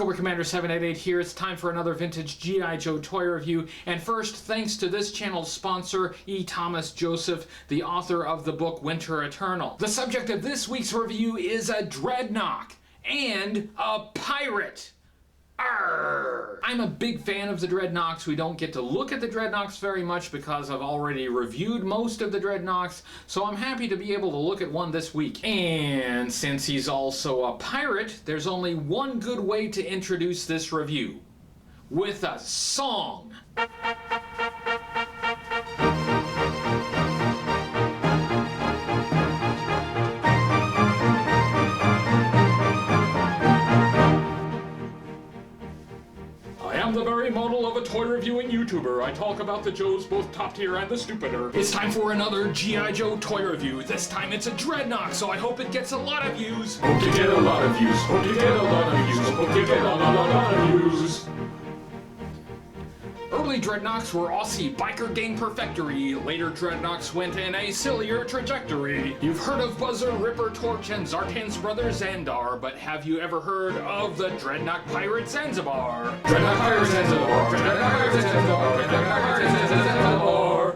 Cobra Commander 788 here. It's time for another vintage G.I. Joe toy review. And first, thanks to this channel's sponsor, E. Thomas Joseph, the author of the book Winter Eternal. The subject of this week's review is a Dreadnok and a pirate. Arr! I'm a big fan of the Dreadnoks. We don't get to look at the Dreadnoks very much because I've already reviewed most of the Dreadnoks, so I'm happy to be able to look at one this week. And since he's also a pirate, there's only one good way to introduce this review. With a song. I'm the very model of a toy reviewing YouTuber. I talk about the Joes, both top tier and the stupider. It's time for another G.I. Joe toy review. This time it's a Dreadnok, so I hope it gets a lot of views. Hope to get a lot of views. Hope to get a lot of views. Hope to get a lot of views. Early Dreadnoks were Aussie biker gang perfectory. Later Dreadnoks went in a sillier trajectory. You've heard of Buzzer, Ripper, Torch, and Zartan's brother Xandar, but have you ever heard of the Dreadnok Pirate Zanzibar? Dreadnok Pirate Zanzibar! Dreadnok Pirate Zanzibar! Dreadnok Pirate Zanzibar!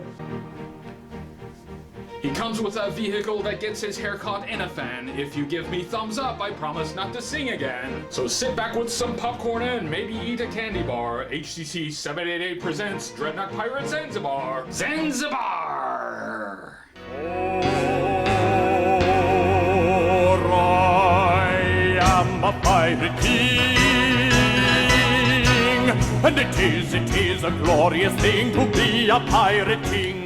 He comes with a vehicle that gets his hair caught in a fan. If you give me thumbs up, I promise not to sing again. So sit back with some popcorn and maybe eat a candy bar. HCC788 presents Dreadnok Pirate Zanzibar. Zanzibar! For I am a pirate king, and it is a glorious thing to be a pirate king.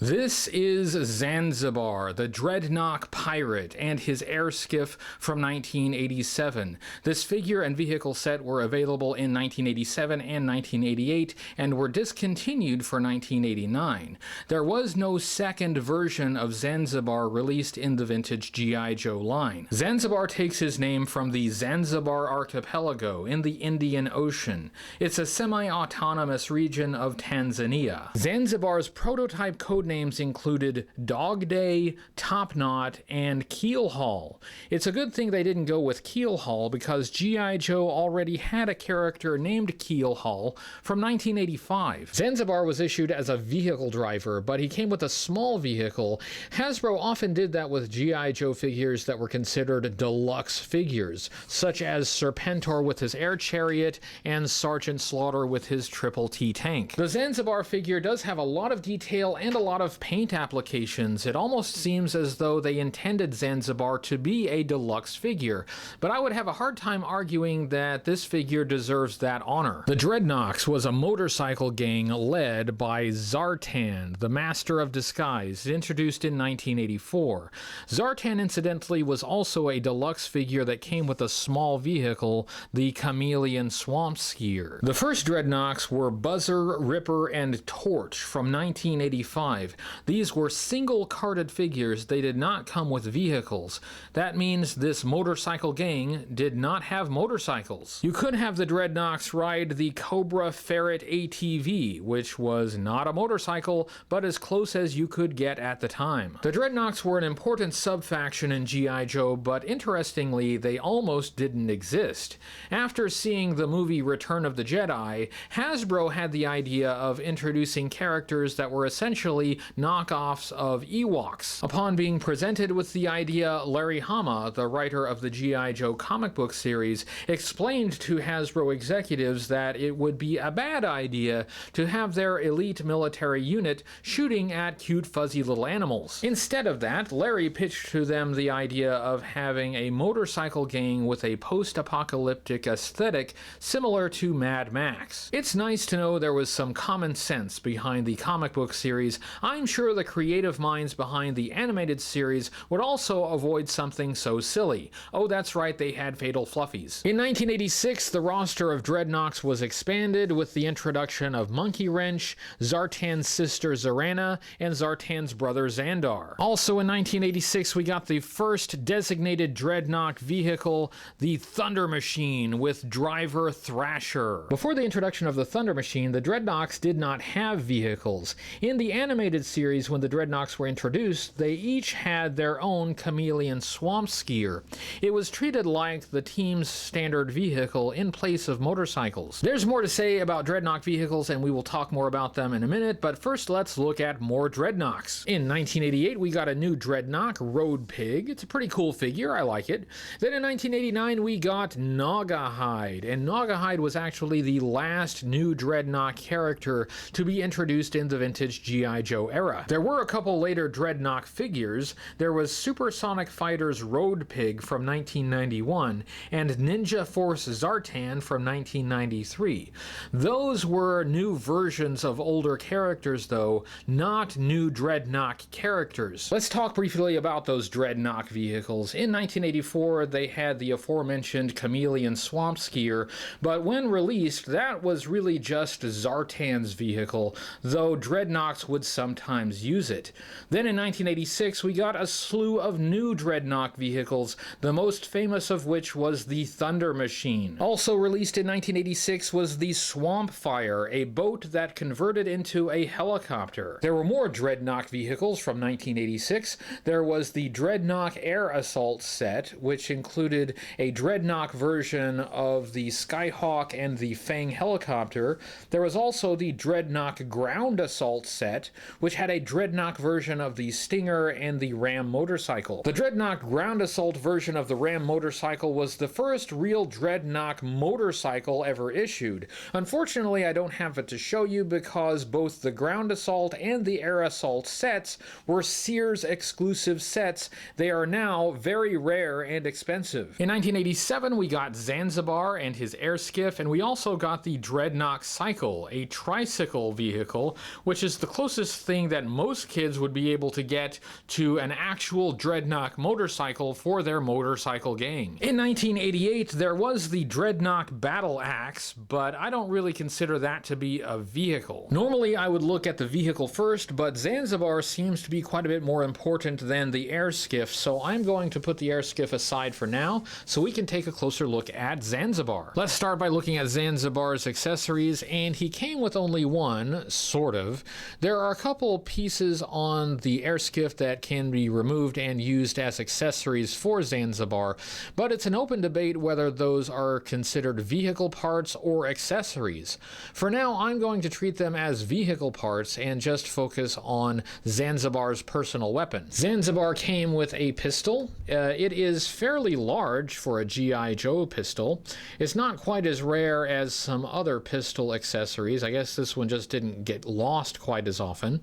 This is Zanzibar, the Dreadnok pirate, and his air skiff from 1987. This figure and vehicle set were available in 1987 and 1988 and were discontinued for 1989. There was no second version of Zanzibar released in the vintage G.I. Joe line. Zanzibar takes his name from the Zanzibar archipelago in the Indian Ocean. It's a semi-autonomous region of Tanzania. Zanzibar's prototype codenames included Dog Day, Top Knot, and Keel Haul. It's a good thing they didn't go with Keel Haul because G.I. Joe already had a character named Keel Haul from 1985. Zanzibar was issued as a vehicle driver, but he came with a small vehicle. Hasbro often did that with G.I. Joe figures that were considered deluxe figures, such as Serpentor with his air chariot and Sergeant Slaughter with his Triple T tank. The Zanzibar figure does have a lot of detail and a lot of paint applications. It almost seems as though they intended Zanzibar to be a deluxe figure, but I would have a hard time arguing that this figure deserves that honor. The Dreadnoks was a motorcycle gang led by Zartan, the Master of Disguise, introduced in 1984. Zartan, incidentally, was also a deluxe figure that came with a small vehicle, the Chameleon Swamp Skier. The first Dreadnoks were Buzzer, Ripper, and Torch from 1985. These were single-carded figures. They did not come with vehicles. That means this motorcycle gang did not have motorcycles. You could have the Dreadnoks ride the Cobra Ferret ATV, which was not a motorcycle, but as close as you could get at the time. The Dreadnoks were an important sub-faction in G.I. Joe, but interestingly, they almost didn't exist. After seeing the movie Return of the Jedi, Hasbro had the idea of introducing characters that were essentially knockoffs of Ewoks. Upon being presented with the idea, Larry Hama, the writer of the G.I. Joe comic book series, explained to Hasbro executives that it would be a bad idea to have their elite military unit shooting at cute fuzzy little animals. Instead of that, Larry pitched to them the idea of having a motorcycle gang with a post-apocalyptic aesthetic similar to Mad Max. It's nice to know there was some common sense behind the comic book series. I'm sure the creative minds behind the animated series would also avoid something so silly. Oh, that's right, they had Fatal Fluffies. In 1986, the roster of Dreadnoks was expanded with the introduction of Monkey Wrench, Zartan's sister Zarana, and Zartan's brother Xandar. Also in 1986, we got the first designated Dreadnok vehicle, the Thunder Machine, with driver Thrasher. Before the introduction of the Thunder Machine, the Dreadnoks did not have vehicles. In the animated animated series, when the Dreadnoks were introduced, they each had their own chameleon swamp skier. It was treated like the team's standard vehicle in place of motorcycles. There's more to say about Dreadnok vehicles, and we will talk more about them in a minute, but first let's look at more Dreadnoks. In 1988, we got a new Dreadnok, Road Pig. It's a pretty cool figure, I like it. Then in 1989, we got Naugahyde, and Naugahyde was actually the last new Dreadnok character to be introduced in the vintage G.I. Joe era. There were a couple later Dreadnok figures. There was Supersonic Fighters Road Pig from 1991 and Ninja Force Zartan from 1993. Those were new versions of older characters though, not new Dreadnok characters. Let's talk briefly about those Dreadnok vehicles. In 1984, they had the aforementioned Chameleon Swamp Skier, but when released, that was really just Zartan's vehicle, though Dreadnoks would sometimes use it. Then in 1986, we got a slew of new Dreadnok vehicles, the most famous of which was the Thunder Machine. Also released in 1986 was the Swamp Fire, a boat that converted into a helicopter. There were more Dreadnok vehicles from 1986. There was the Dreadnok Air Assault set, which included a Dreadnok version of the Skyhawk and the Fang helicopter. There was also the Dreadnok Ground Assault set, which had a Dreadnok version of the Stinger and the Ram motorcycle. The Dreadnok Ground Assault version of the Ram motorcycle was the first real Dreadnok motorcycle ever issued. Unfortunately, I don't have it to show you because both the Ground Assault and the Air Assault sets were Sears exclusive sets. They are now very rare and expensive. In 1987, we got Zanzibar and his air skiff, and we also got the Dreadnok Cycle, a tricycle vehicle, which is the closest thing that most kids would be able to get to an actual Dreadnok motorcycle for their motorcycle gang. In 1988, there was the Dreadnok Battle Axe, but I don't really consider that to be a vehicle. Normally, I would look at the vehicle first, but Zanzibar seems to be quite a bit more important than the air skiff, so I'm going to put the air skiff aside for now so we can take a closer look at Zanzibar. Let's start by looking at Zanzibar's accessories, and he came with only one, sort of. There are a couple pieces on the air skiff that can be removed and used as accessories for Zanzibar, but it's an open debate whether those are considered vehicle parts or accessories. For now, I'm going to treat them as vehicle parts and just focus on Zanzibar's personal weapon. Zanzibar came with a pistol. It is fairly large for a G.I. Joe pistol. It's not quite as rare as some other pistol accessories. I guess this one just didn't get lost quite as often.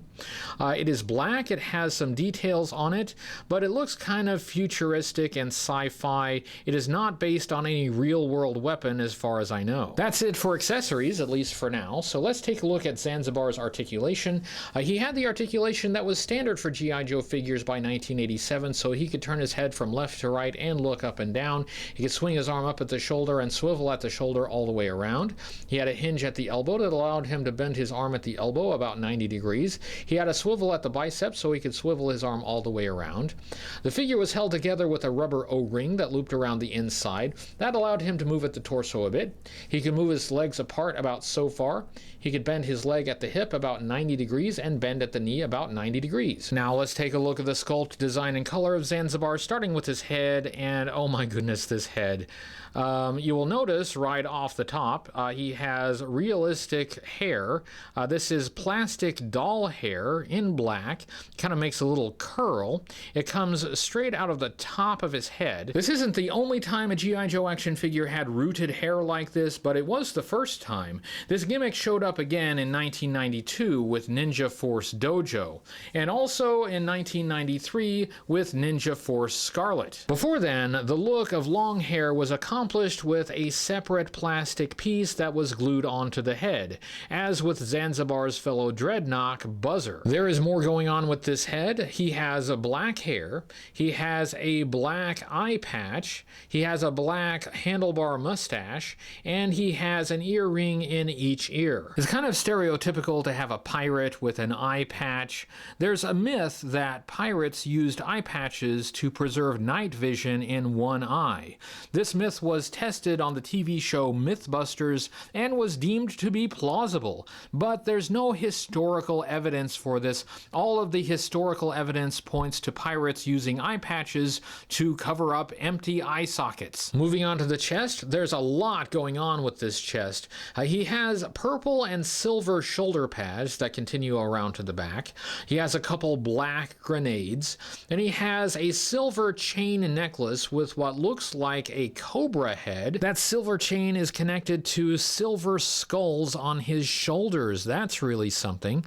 It is black. It has some details on it, but it looks kind of futuristic and sci-fi. It is not based on any real-world weapon as far as I know. That's it for accessories, at least for now. So let's take a look at Zanzibar's articulation. He had the articulation that was standard for G.I. Joe figures by 1987, so he could turn his head from left to right and look up and down. He could swing his arm up at the shoulder and swivel at the shoulder all the way around. He had a hinge at the elbow that allowed him to bend his arm at the elbow about 90 degrees. He had a swivel at the bicep so he could swivel his arm all the way around. The figure was held together with a rubber O-ring that looped around the inside. That allowed him to move at the torso a bit. He could move his legs apart about so far. He could bend his leg at the hip about 90 degrees and bend at the knee about 90 degrees. Now let's take a look at the sculpt, design, and color of Zanzibar, starting with his head, and oh my goodness, this head. You will notice right off the top, he has realistic hair. This is plastic doll hair in black. Kind of makes a little curl. It comes straight out of the top of his head. This isn't the only time a G.I. Joe action figure had rooted hair like this, but it was the first time. This gimmick showed up again in 1992 with Ninja Force Dojo, and also in 1993 with Ninja Force Scarlet. Before then, the look of long hair was accomplished with a separate plastic piece that was glued onto the head, as with Zanzibar's fellow Dreadnok, Buzzer. There is more going on with this head. He has a black hair, he has a black eye patch, he has a black handlebar mustache, and he has an earring in each ear. It's kind of stereotypical to have a pirate with an eye patch. There's a myth that pirates used eye patches to preserve night vision in one eye. This myth was tested on the TV show Mythbusters and was deemed to be plausible, but there's no historical evidence evidence for this. All of the historical evidence points to pirates using eye patches to cover up empty eye sockets. Moving on to the chest, there's a lot going on with this chest. He has purple and silver shoulder pads that continue around to the back. He has a couple black grenades, and he has a silver chain necklace with what looks like a cobra head. That silver chain is connected to silver skulls on his shoulders. That's really something.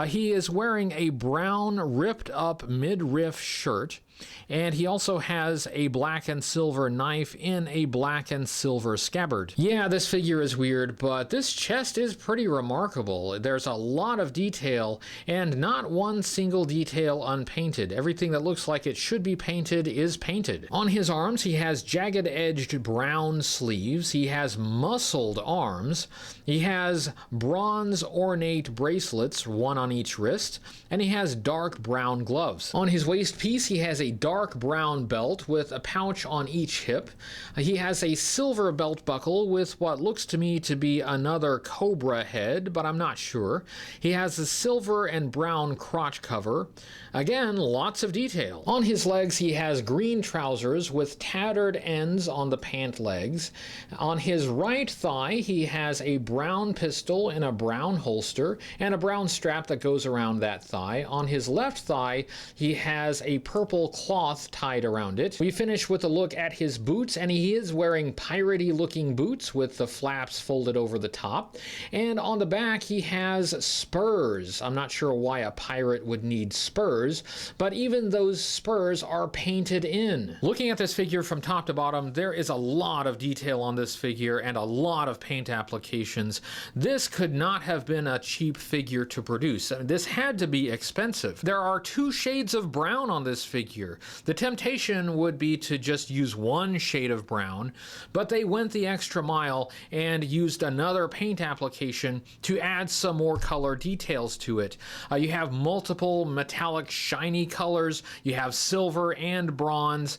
He is wearing a brown ripped up midriff shirt, and he also has a black and silver knife in a black and silver scabbard. Yeah, this figure is weird, but this chest is pretty remarkable. There's a lot of detail, and not one single detail unpainted. Everything that looks like it should be painted is painted. On his arms, he has jagged-edged brown sleeves. He has muscled arms. He has bronze ornate bracelets, one on each wrist, and he has dark brown gloves. On his waist piece, he has a dark brown belt with a pouch on each hip. He has a silver belt buckle with what looks to me to be another cobra head, but I'm not sure. He has a silver and brown crotch cover. Again, lots of detail. On his legs, he has green trousers with tattered ends on the pant legs. On his right thigh, he has a brown pistol in a brown holster and a brown strap that goes around that thigh. On his left thigh, he has a purple cloth tied around it. We finish with a look at his boots, and he is wearing piratey looking boots with the flaps folded over the top. And on the back, he has spurs. I'm not sure why a pirate would need spurs, but even those spurs are painted in. Looking at this figure from top to bottom, there is a lot of detail on this figure and a lot of paint applications. This could not have been a cheap figure to produce. This had to be expensive. There are 2 shades of brown on this figure. The temptation would be to just use one shade of brown, but they went the extra mile and used another paint application to add some more color details to it. You have multiple metallic shiny colors. You have silver and bronze.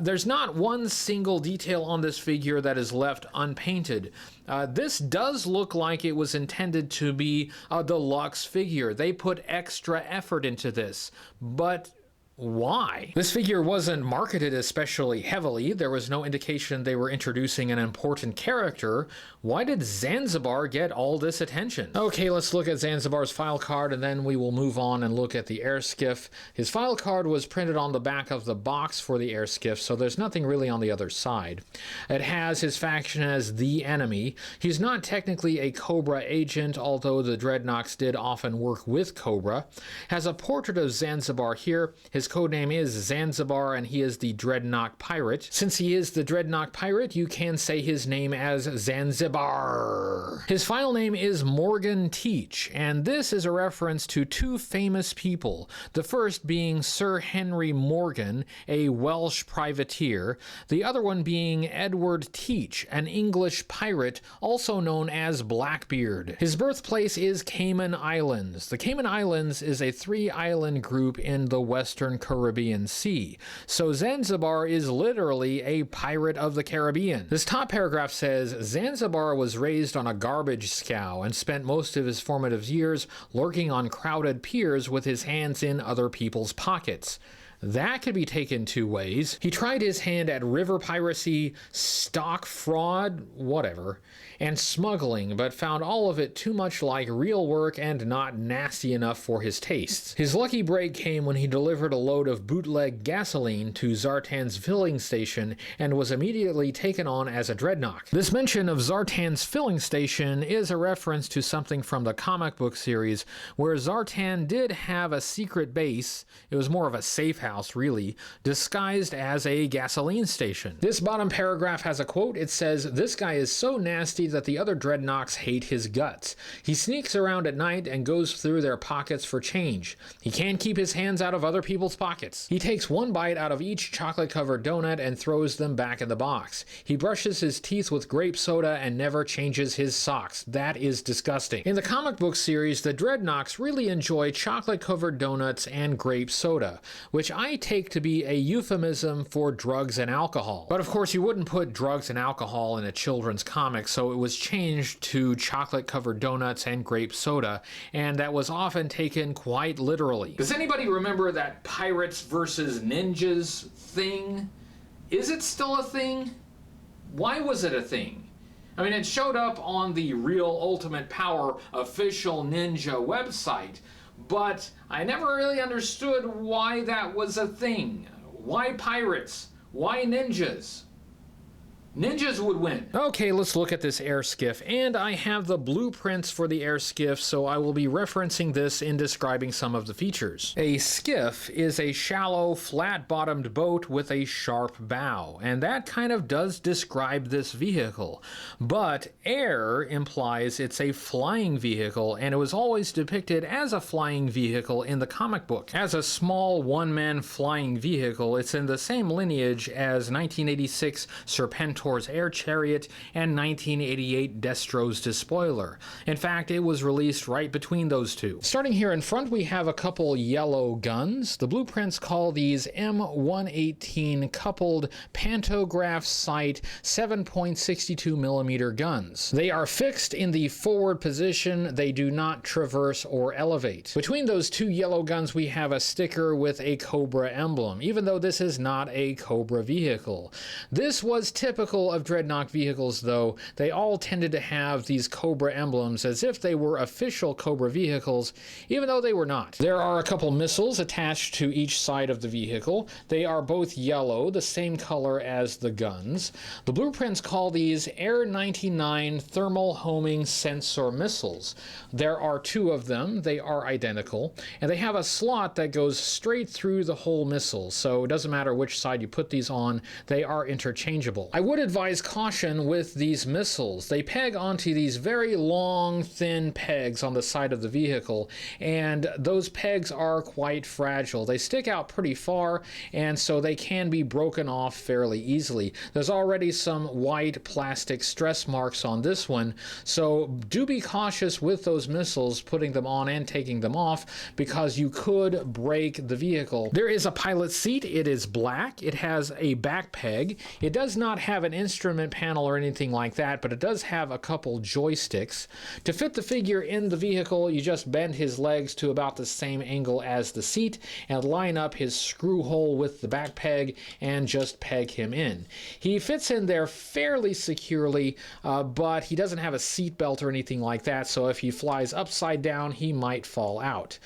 There's not one single detail on this figure that is left unpainted. This does look like it was intended to be a deluxe figure. They put extra effort into this, but why? This figure wasn't marketed especially heavily. There was no indication they were introducing an important character. Why did Zanzibar get all this attention? Okay, let's look at Zanzibar's file card, and then we will move on and look at the airskiff. His file card was printed on the back of the box for the airskiff, so there's nothing really on the other side. It has his faction as the enemy. He's not technically a Cobra agent, although the Dreadnoks did often work with Cobra. Has a portrait of Zanzibar here. His codename is Zanzibar, and he is the Dreadnok pirate. Since he is the Dreadnok pirate, you can say his name as Zanzibar. His final name is Morgan Teach, and this is a reference to 2 famous people. The first being Sir Henry Morgan, a Welsh privateer. The other one being Edward Teach, an English pirate, also known as Blackbeard. His birthplace is Cayman Islands. The Cayman Islands is a 3-island group in the Western Caribbean Sea. So Zanzibar is literally a pirate of the Caribbean. This top paragraph says, Zanzibar was raised on a garbage scow and spent most of his formative years lurking on crowded piers with his hands in other people's pockets. That could be taken 2 ways. He tried his hand at river piracy, stock fraud, whatever, and smuggling, but found all of it too much like real work and not nasty enough for his tastes. His lucky break came when he delivered a load of bootleg gasoline to Zartan's filling station and was immediately taken on as a Dreadnok. This mention of Zartan's filling station is a reference to something from the comic book series where Zartan did have a secret base. It was more of a safe house, really, disguised as a gasoline station. This bottom paragraph has a quote. It says, "This guy is so nasty that the other Dreadnoks hate his guts. He sneaks around at night and goes through their pockets for change. He can't keep his hands out of other people's pockets. He takes 1 bite out of each chocolate-covered donut and throws them back in the box. He brushes his teeth with grape soda and never changes his socks. That is disgusting." In the comic book series, the Dreadnoks really enjoy chocolate-covered donuts and grape soda, which I take to be a euphemism for drugs and alcohol. But of course, you wouldn't put drugs and alcohol in a children's comic, so it was changed to chocolate-covered donuts and grape soda, and that was often taken quite literally. Does anybody remember that pirates versus ninjas thing? Is it still a thing? Why was it a thing? I mean, it showed up on the Real Ultimate Power official ninja website, but I never really understood why that was a thing. Why pirates? Why ninjas? Ninjas would win. Okay, let's look at this air skiff, and I have the blueprints for the air skiff, so I will be referencing this in describing some of the features. A skiff is a shallow, flat-bottomed boat with a sharp bow, and that kind of does describe this vehicle. But air implies it's a flying vehicle, and it was always depicted as a flying vehicle in the comic book. As a small one-man flying vehicle, it's in the same lineage as 1986 Serpentor's Air Chariot and 1988 Destro's Despoiler. In fact, it was released right between those two. Starting here in front, we have a couple yellow guns. The blueprints call these M118 coupled pantograph sight 7.62mm guns. They are fixed in the forward position. They do not traverse or elevate. Between those two yellow guns, we have a sticker with a Cobra emblem, even though this is not a Cobra vehicle. This was typical of Dreadnok vehicles, though. They all tended to have these Cobra emblems as if they were official Cobra vehicles, even though they were not. There are a couple missiles attached to each side of the vehicle. They are both yellow, the same color as the guns. The blueprints call these Air 99 thermal homing sensor missiles. There are two of them. They are identical, and they have a slot that goes straight through the whole missile, so it doesn't matter which side you put these on, they are interchangeable. I would advise caution with these missiles. They peg onto these very long, thin pegs on the side of the vehicle, and those pegs are quite fragile. They stick out pretty far, and so they can be broken off fairly easily. There's already some white plastic stress marks on this one, so do be cautious with those missiles, putting them on and taking them off, because you could break the vehicle. There is a pilot seat. It is black. It has a back peg. It does not have an instrument panel or anything like that, but it does have a couple joysticks. To fit the figure in the vehicle, you just bend his legs to about the same angle as the seat and line up his screw hole with the back peg and just peg him in. He fits in there fairly securely, but he doesn't have a seat belt or anything like that, so if he flies upside down, he might fall out.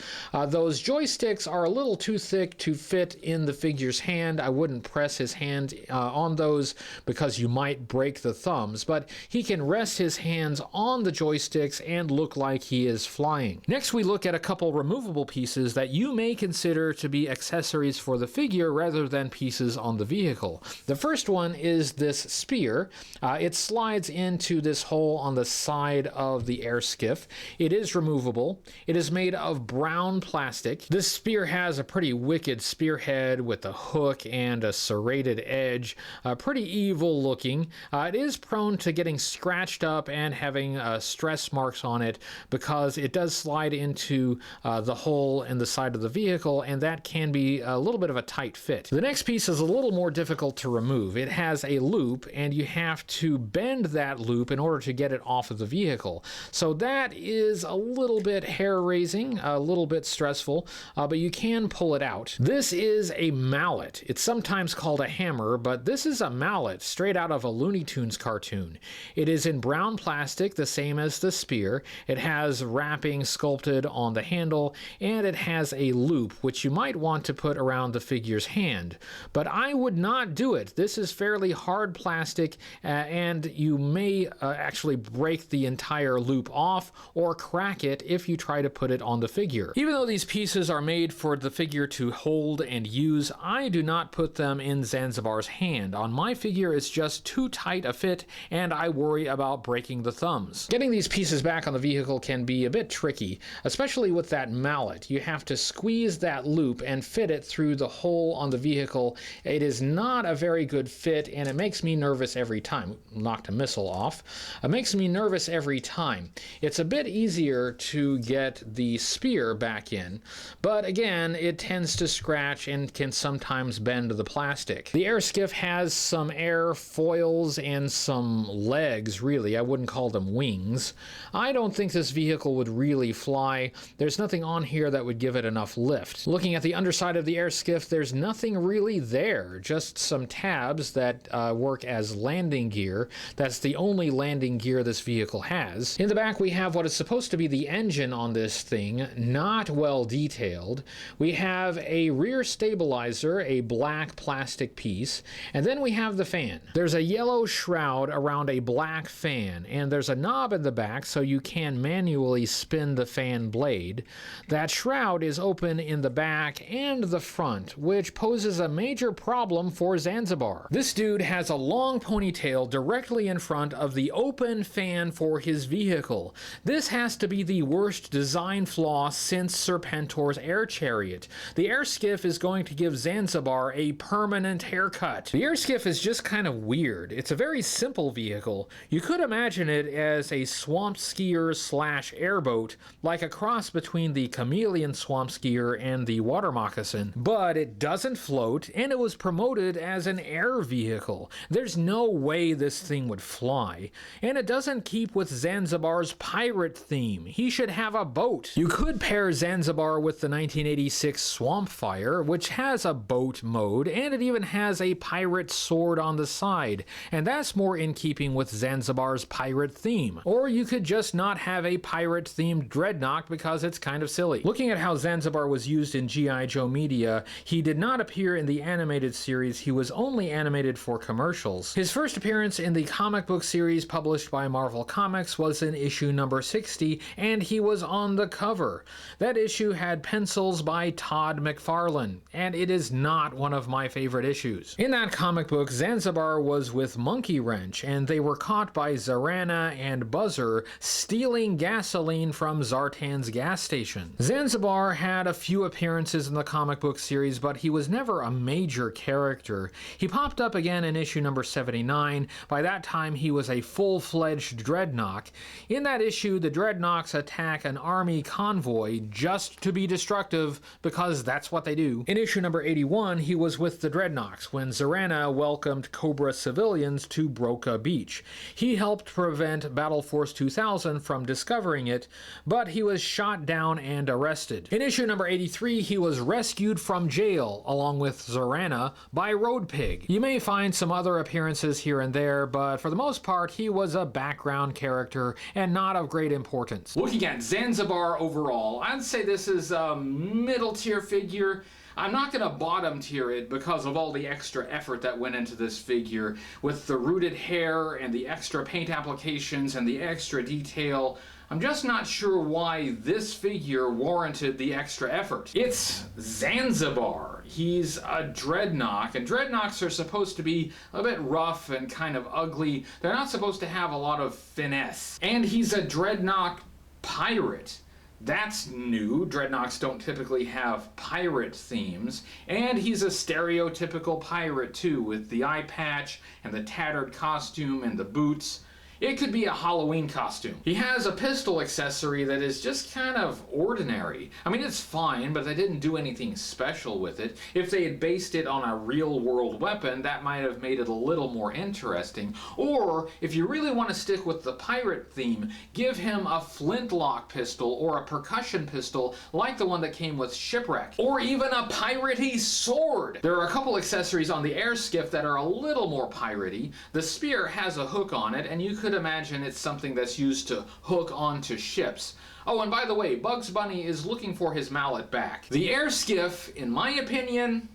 Those joysticks are a little too thick to fit in the figure's hand. I wouldn't press his hand on those because you might break the thumbs, but he can rest his hands on the joysticks and look like he is flying. Next, we look at a couple removable pieces that you may consider to be accessories for the figure rather than pieces on the vehicle. The first one is this spear. It slides into this hole on the side of the air skiff. It is removable. It is made of brown plastic. This spear has a pretty wicked spearhead with a hook and a serrated edge. Pretty evil looking. It is prone to getting scratched up and having stress marks on it because it does slide into the hole in the side of the vehicle, and that can be a little bit of a tight fit. The next piece is a little more difficult to remove. It has a loop, and you have to bend that loop in order to get it off of the vehicle. So that is a little bit hair-raising, a little bit stressful, but you can pull it out. This is a mallet. It's sometimes called a hammer, but this is a mallet straight out of a Looney Tunes cartoon. It is in brown plastic, the same as the spear. It has wrapping sculpted on the handle, and it has a loop, which you might want to put around the figure's hand. But I would not do it. This is fairly hard plastic, and you may actually break the entire loop off or crack it if you try to put it on the figure. Even though these pieces are made for the figure to hold and use, I do not put them in Zanzibar's hand. On my figure, it's just too tight a fit, and I worry about breaking the thumbs. Getting these pieces back on the vehicle can be a bit tricky, especially with that mallet. You have to squeeze that loop and fit it through the hole on the vehicle. It is not a very good fit, and it makes me nervous every time. Knocked a missile off. It makes me nervous every time. It's a bit easier to get the spear back in, but again, it tends to scratch and can sometimes bend the plastic. The air skiff has some air foils and some legs, really. I wouldn't call them wings. I don't think this vehicle would really fly. There's nothing on here that would give it enough lift. Looking at the underside of the air skiff, there's nothing really there, just some tabs that work as landing gear. That's the only landing gear this vehicle has. In the back, we have what is supposed to be the engine on this thing, not well detailed. We have a rear stabilizer, a black plastic piece, and then we have the fan. There's a yellow shroud around a black fan, and there's a knob in the back so you can manually spin the fan blade. That shroud is open in the back and the front, which poses a major problem for Zanzibar. This dude has a long ponytail directly in front of the open fan for his vehicle. This has to be the worst design flaw since Serpentor's air chariot. The air skiff is going to give Zanzibar a permanent haircut. The air skiff is just kind of weird. It's a very simple vehicle. You could imagine it as a swamp skier slash airboat, like a cross between the chameleon swamp skier and the water moccasin, but it doesn't float, and it was promoted as an air vehicle. There's no way this thing would fly, and it doesn't keep with Zanzibar's pirate theme. He should have a boat. You could pair Zanzibar with the 1986 Swamp Fire, which has a boat mode, and it even has a pirate sword on the side, and that's more in keeping with Zanzibar's pirate theme. Or you could just not have a pirate-themed Dreadnok because it's kind of silly. Looking at how Zanzibar was used in G.I. Joe media, he did not appear in the animated series. He was only animated for commercials. His first appearance in the comic book series published by Marvel Comics was in issue number 60, and he was on the cover. That issue had pencils by Todd McFarlane, and it is not one of my favorite issues. In that comic book, Zanzibar was with Monkey Wrench, and they were caught by Zarana and Buzzer stealing gasoline from Zartan's gas station. Zanzibar had a few appearances in the comic book series, but he was never a major character. He popped up again in issue number 79. By that time, he was a full-fledged Dreadnok. In that issue, the Dreadnoks attack an army convoy just to be destructive, because that's what they do. In issue number 81, he was with the Dreadnoks when Zarana welcomed Cobra civilians to Broca Beach. He helped prevent Battle Force 2000 from discovering it, but he was shot down and arrested. In issue number 83, he was rescued from jail, along with Zarana, by Road Pig. You may find some other appearances here and there, but for the most part, he was a background character and not of great importance. Looking at Zanzibar overall, I'd say this is a middle tier figure. I'm not going to bottom tier it because of all the extra effort that went into this figure, with the rooted hair and the extra paint applications and the extra detail. I'm just not sure why this figure warranted the extra effort. It's Zanzibar. He's a Dreadnok, and Dreadnoks are supposed to be a bit rough and kind of ugly. They're not supposed to have a lot of finesse. And he's a Dreadnok pirate. That's new. Dreadnoks don't typically have pirate themes. And he's a stereotypical pirate too, with the eye patch and the tattered costume and the boots. It could be a Halloween costume. He has a pistol accessory that is just kind of ordinary. I mean, it's fine, but they didn't do anything special with it. If they had based it on a real-world weapon, that might have made it a little more interesting. Or, if you really want to stick with the pirate theme, give him a flintlock pistol or a percussion pistol like the one that came with Shipwreck. Or even a piratey sword! There are a couple accessories on the air skiff that are a little more piratey. The spear has a hook on it, and you could imagine it's something that's used to hook onto ships. Oh, and by the way, Bugs Bunny is looking for his mallet back. The air skiff, in my opinion,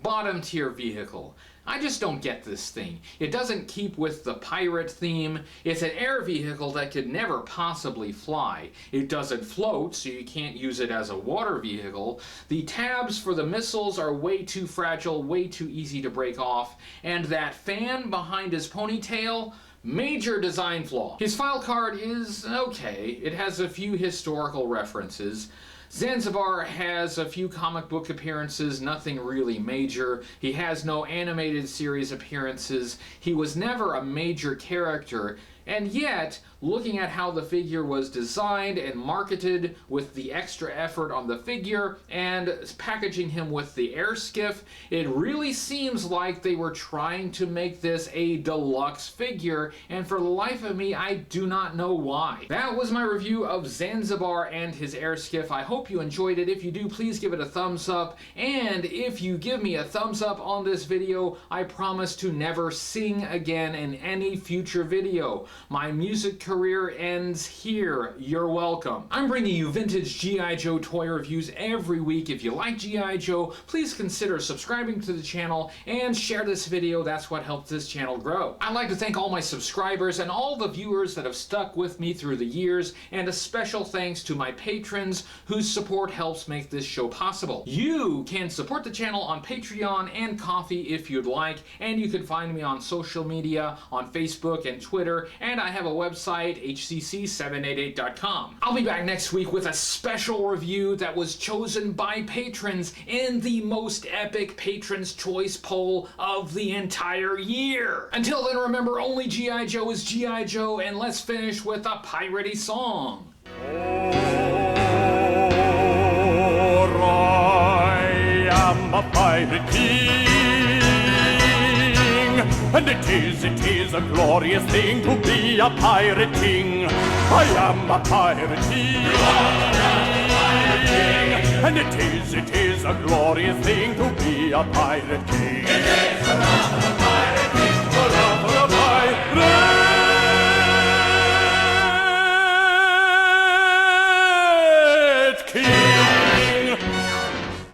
bottom tier vehicle. I just don't get this thing. It doesn't keep with the pirate theme. It's an air vehicle that could never possibly fly. It doesn't float, so you can't use it as a water vehicle. The tabs for the missiles are way too fragile, way too easy to break off. And that fan behind his ponytail, major design flaw. His file card is okay. It has a few historical references. Zanzibar has a few comic book appearances, nothing really major. He has no animated series appearances. He was never a major character. And yet, looking at how the figure was designed and marketed with the extra effort on the figure and packaging him with the air skiff, it really seems like they were trying to make this a deluxe figure, and for the life of me, I do not know why. That was my review of Zanzibar and his air skiff. I hope you enjoyed it. If you do, please give it a thumbs up, and if you give me a thumbs up on this video, I promise to never sing again in any future video. My music career ends here. You're welcome. I'm bringing you vintage G.I. Joe toy reviews every week. If you like G.I. Joe, please consider subscribing to the channel and share this video. That's what helps this channel grow. I'd like to thank all my subscribers and all the viewers that have stuck with me through the years, and a special thanks to my patrons whose support helps make this show possible. You can support the channel on Patreon and Ko-fi if you'd like, and you can find me on social media, on Facebook and Twitter, and I have a website, HCC788.com. I'll be back next week with a special review that was chosen by patrons in the most epic Patrons' Choice poll of the entire year. Until then, remember, only G.I. Joe is G.I. Joe, and let's finish with a piratey song. I am a pirate king, and it is a glorious thing to be a pirate king. I am a pirate king, and it is a glorious thing to be a pirate king. It is